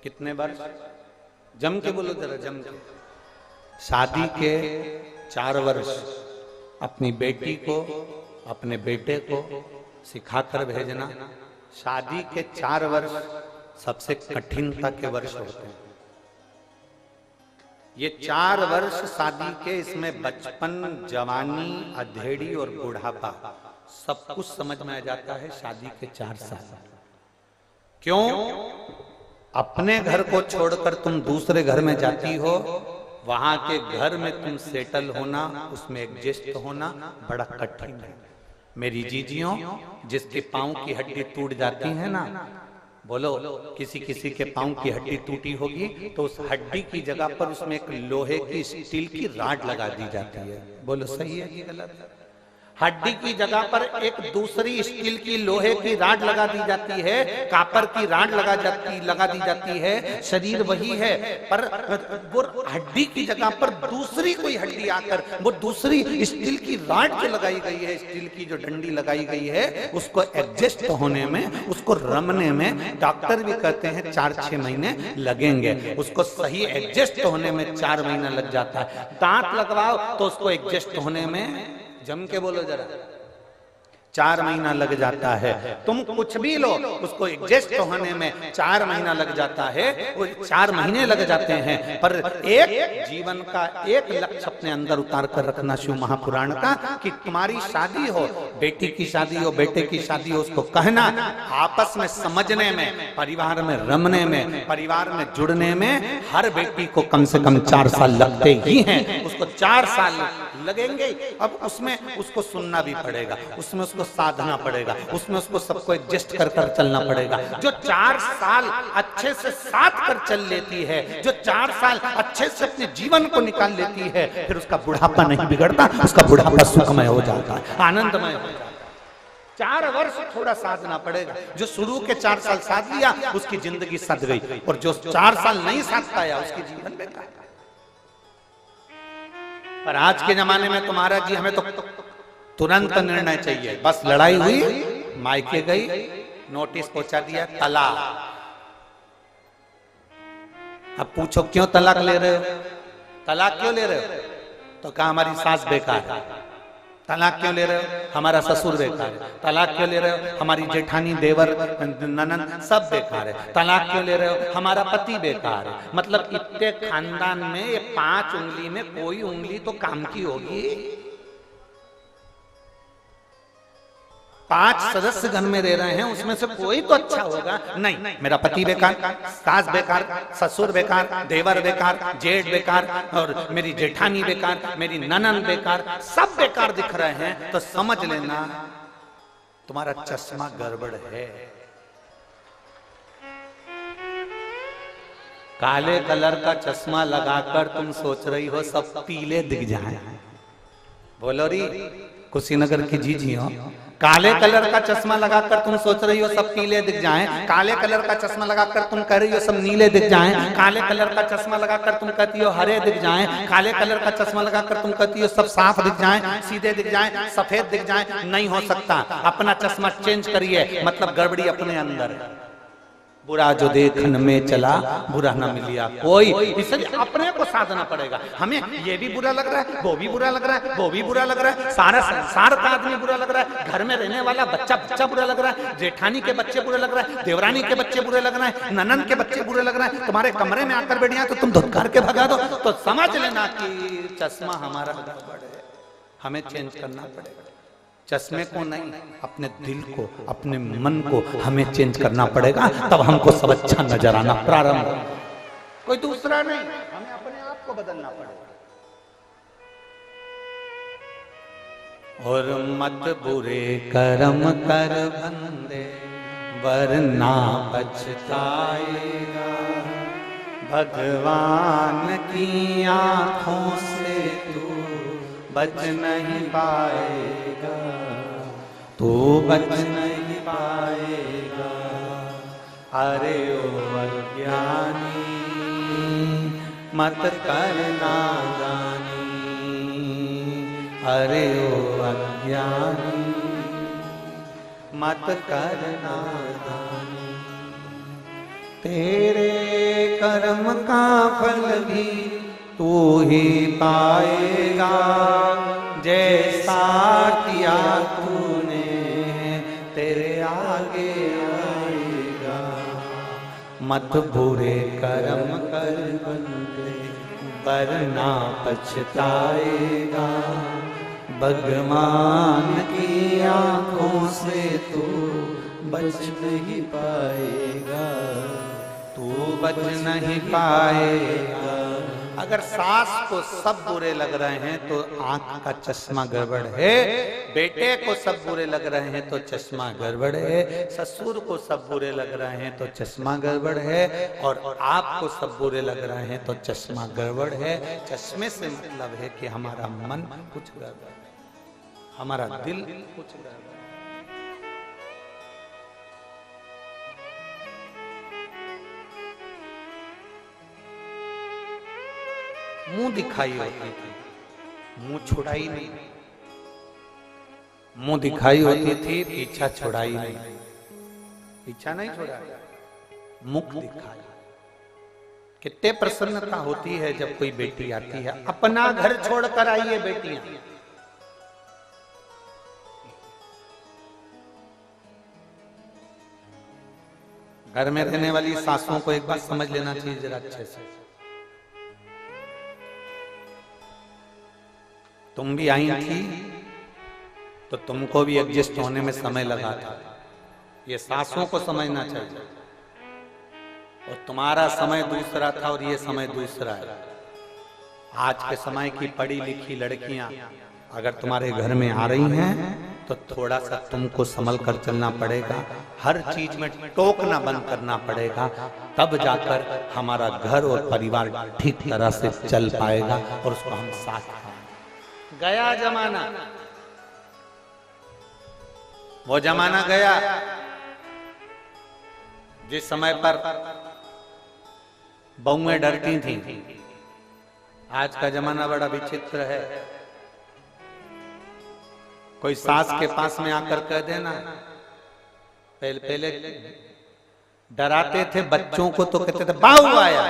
कितने वर्ष? जम के बोलो जरा, जम के। शादी के 4 वर्ष अपनी बेटी को, अपने बेटे को सिखाकर भेजना। शादी के 4 वर्ष सबसे कठिनता के वर्ष होते हैं। ये 4 वर्ष शादी के, इसमें बचपन, जवानी, अधेड़ी और बुढ़ापा सब कुछ समझ में आ जाता है शादी के 4 साल। क्यों? अपने घर को छोड़कर तुम दूसरे घर में जाती हो, वहां के घर में तुम सेटल होना, उसमें एडजस्ट होना बड़ा कठिन है। मेरी जीजियों, जिसके पांव की हड्डी टूट जाती है ना, बोलो किसी किसी के पांव की हड्डी टूटी होगी तो उस हड्डी की जगह पर उसमें एक लोहे की, स्टील की राड लगा दी जाती है। बोलो सही है कि गलत है? हड्डी की जगह पर एक दूसरी स्टील की, लोहे की राड लगा दी जाती है, कापर की राड लगा दी जाती है। शरीर वही है, पर वो हड्डी की जगह पर दूसरी कोई हड्डी आकर वो दूसरी स्टील की राड जो लगाई गई है, स्टील की जो डंडी लगाई गई है, उसको एडजस्ट होने में, उसको रमने में डॉक्टर भी कहते हैं 4-6 महीने लगेंगे। उसको सही एडजस्ट होने में 4 महीना लग जाता है। दांत लगवाओ तो उसको एडजस्ट होने में, जम के बोलो जरा, 4 महीना लग जाता है। तुम कुछ भी लो, उसको एडजस्ट होने में 4 महीना लग जाता है, वो 4 महीने लग जाते हैं। पर एक जीवन का एक लक्ष्य अपने अंदर उतार कर रखना शिव महापुराण का, कि तुम्हारी शादी हो, बेटी की शादी हो, बेटे की शादी हो, उसको कहना आपस में समझने में, परिवार में रमने में, परिवार में जुड़ने में हर बेटी को कम से कम 4 साल लगते ही हैं। उसको 4 साल लगेंगे। अब उसमें उसको सुनना भी पड़ेगा, उसमें उसको साधना पड़ेगा, उसमें उसको सबको एडजस्ट कर कर चलना पड़ेगा। जो 4 साल अच्छे से साथ कर चल लेती है, जो 4 साल अच्छे से अपने जीवन को निकाल लेती है, फिर उसका बुढ़ापा नहीं बिगड़ता, उसका बुढ़ापा सुखमय हो जाता है, आनंदमय हो जाता है। 4 वर्ष थोड़ा साधना पड़ेगा। जो शुरू के 4 साल साध लिया उसकी जिंदगी सध गई, और जो 4 साल नहीं साध पाया उसकी जीवन बेकार। पर आज के जमाने में तुम्हारा जी, हमें तो तुरंत निर्णय चाहिए। बस लड़ाई हुई, मायके गई, नोटिस पहुंचा दिया, तलाक। अब पूछो क्यों तलाक ले रहे हो? तलाक क्यों ले रहे हो? तो कहा हमारी सास बेकार है। तलाक क्यों ले रहे हो? हमारा ससुर बेकार है। तलाक क्यों ले रहे हो? हमारी जेठानी, देवर, ननद सब बेकार है। तलाक क्यों ले रहे हो? हमारा पति बेकार है। मतलब इतने खानदान में ये 5 उंगली में कोई उंगली तो काम की होगी। 5 सदस्य घर में रह रहे हैं, उसमें से कोई तो अच्छा होगा। नहीं, मेरा पति बेकार, सास बेकार, ससुर बेकार, देवर बेकार, जेठ बेकार, और मेरी जेठानी बेकार, मेरी ननद बेकार, सब बेकार दिख रहे हैं, तो समझ लेना तुम्हारा चश्मा गड़बड़ है। काले कलर का चश्मा लगाकर तुम सोच रही हो सब पीले दिख जाएं। बोलो री कुशीनगर की जीजी हो, काले कलर का चश्मा लगाकर तुम सोच रही हो सब पीले दिख जाएं। काले कलर का चश्मा लगाकर तुम कह रही हो सब नीले दिख जाएं। काले कलर का चश्मा लगाकर तुम कहती हो हरे दिख जाएं। काले कलर का चश्मा लगाकर तुम कहती हो सब साफ दिख जाएं, सीधे दिख जाएं, सफेद दिख जाएं। नहीं हो सकता। अपना चश्मा चेंज करिए, मतलब गड़बड़ी अपने अंदर है। बुरा जो देखन में चला बुरा न मिलिया कोई, इसलिए अपने को साधना पड़ेगा। हमें ये भी बुरा लग रहा है, वो भी बुरा लग रहा है, वो भी बुरा लग रहा है, सारा संसार का आदमी बुरा लग रहा है, घर में रहने वाला बच्चा बुरा लग रहा है, जेठानी के बच्चे बुरे लग रहा है, देवरानी के बच्चे बुरे लग रहे हैं, ननन के बच्चे बुरे लग रहे हैं। तुम्हारे कमरे में आकर बैठ जाए तो तुम धुतकार के भगा दो, तो समझ लेना कि चश्मा हमारा गड़बड़ है, हमें चेंज करना पड़ेगा। चश्मे को नहीं, अपने दिल को, अपने मन को हमें चेंज करना पड़ेगा, तब हमको सब अच्छा नजर आना प्रारंभ हो। कोई दूसरा नहीं, हमें अपने आप को बदलना पड़ेगा। और मत बुरे कर्म कर बंदे वरना पछताएगा, भगवान की आंखों से तू बच नहीं पाएगा, तू बच नहीं पाएगा। अरे ओ अज्ञानी मत करना जानी, अरे ओ अज्ञानी मत करना जानी। तेरे कर्म का फल भी तू ही पाएगा, जैसा किया तूने तेरे आगे आएगा। मत बुरे कर्म कर बंदे वरना पछताएगा, भगवान की आंखों से तू बच नहीं पाएगा, तू बच नहीं पाएगा। अगर सास को सब बुरे लग रहे हैं तो आंख का चश्मा गड़बड़ है, बेटे को सब बुरे लग रहे हैं तो चश्मा गड़बड़ है, ससुर को सब बुरे लग रहे हैं तो चश्मा गड़बड़ है, और आपको सब बुरे लग रहे हैं तो चश्मा गड़बड़ है। चश्मे से मतलब है कि हमारा मन कुछ गड़बड़ है, हमारा दिल कुछ गड़बड़ है। मुंह दिखाई होती थी, मुंह छुड़ाई नहीं। मुंह दिखाई होती थी, पीछा छुड़ाई नहीं। पीछा नहीं छोड़ा, मुख दिखाई। कितने प्रसन्नता होती है जब कोई बेटी आती है। अपना घर छोड़कर आइए बेटियां, घर में रहने वाली सासों को एक बात समझ लेना चाहिए जरा अच्छे से। तुम भी आई थी तो तुमको भी एडजस्ट होने में समय लगा था, ये सासों को समझना चाहिए। और तुम्हारा समय दूसरा था और ये समय दूसरा है। आज के समय की पढ़ी लिखी लड़कियां अगर तुम्हारे घर में आ रही हैं तो थोड़ा सा तुमको संभल कर चलना पड़ेगा, हर चीज में टोकना बंद करना पड़ेगा, तब जाकर हमारा घर और परिवार ठीक तरह से चल पाएगा और उसको हम साथ पाएंगे। गया जमाना, वो जमाना गया जिस समय पर बहुएं डरती थी। आज का जमाना बड़ा विचित्र है। कोई सास के पास में आकर कह देना, पहले डराते थे बच्चों को तो कहते थे बहू आया।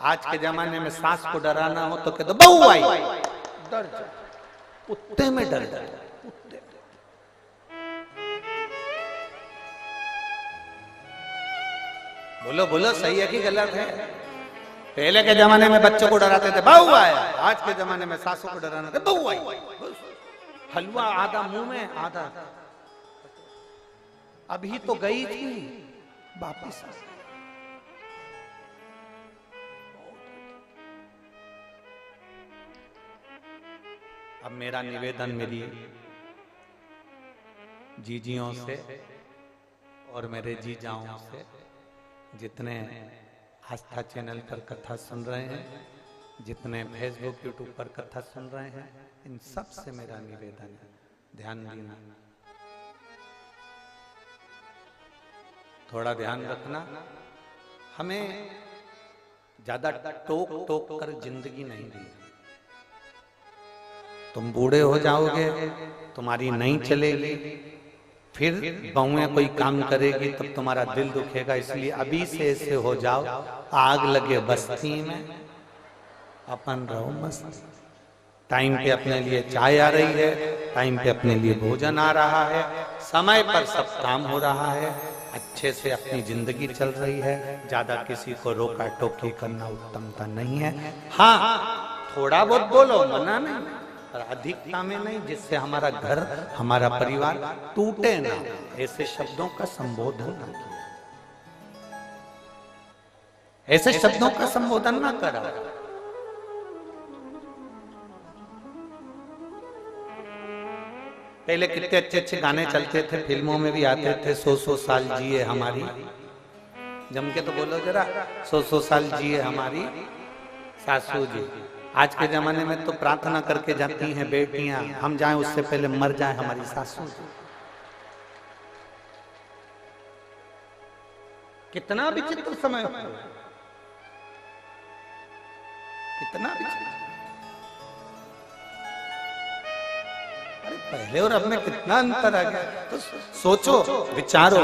आज के जमाने में सास को डराना हो तो कहते बहू आई, डर जा, कुत्ते में डर जा। बोलो बोलो, सही है कि गलत है? पहले के जमाने में बच्चों को डराते थे बहू आया, आज के जमाने में सासों को डराना थे बहू आई। हलवा आधा मुंह में आधा, अभी तो गई थी वापिस। अब मेरा निवेदन मेरी जीजियों से और मेरे जीजाओं से, जितने आस्था चैनल पर कथा सुन रहे हैं, जितने फेसबुक यूट्यूब पर कथा सुन रहे हैं, इन सब से मेरा निवेदन है, ध्यान देना, थोड़ा ध्यान रखना। हमें ज्यादा टोक टोक कर जिंदगी नहीं दी। तुम बूढ़े हो जाओगे, तुम्हारी नहीं चलेगी, फिर बहुएं कोई काम करेगी तब तुम्हारा दिल दुखेगा। इसलिए अभी से ऐसे हो जाओ, आग लगे बस्ती में अपन रहो मस्त। टाइम पे अपने लिए चाय आ रही है, टाइम पे अपने लिए भोजन आ रहा है, समय पर सब काम हो रहा है, अच्छे से अपनी जिंदगी चल रही है। ज्यादा किसी को रोका टोकी करना उत्तमता नहीं है। हाँ, थोड़ा बहुत बोलो, मना नहीं, पर अधिकता में नहीं, जिससे हमारा घर हमारा परिवार टूटे ना। ऐसे शब्दों का संबोधन ना किया, ऐसे शब्दों का संबोधन ना करा। पहले कितने अच्छे अच्छे गाने चलते थे, फिल्मों में भी आते थे। 100 साल जिए हमारी, जम के तो बोलो जरा, 100 साल जिए हमारी सासू जी। आज के जमाने में तो प्रार्थना करके जाती हैं बेटियां, हम जाएं उससे पहले मर जाएं हमारी सासू जी। कितना विचित्र समय हो, कितना विचित्र। अरे पहले और अब में कितना अंतर आ गया। तो सोचो, विचारो,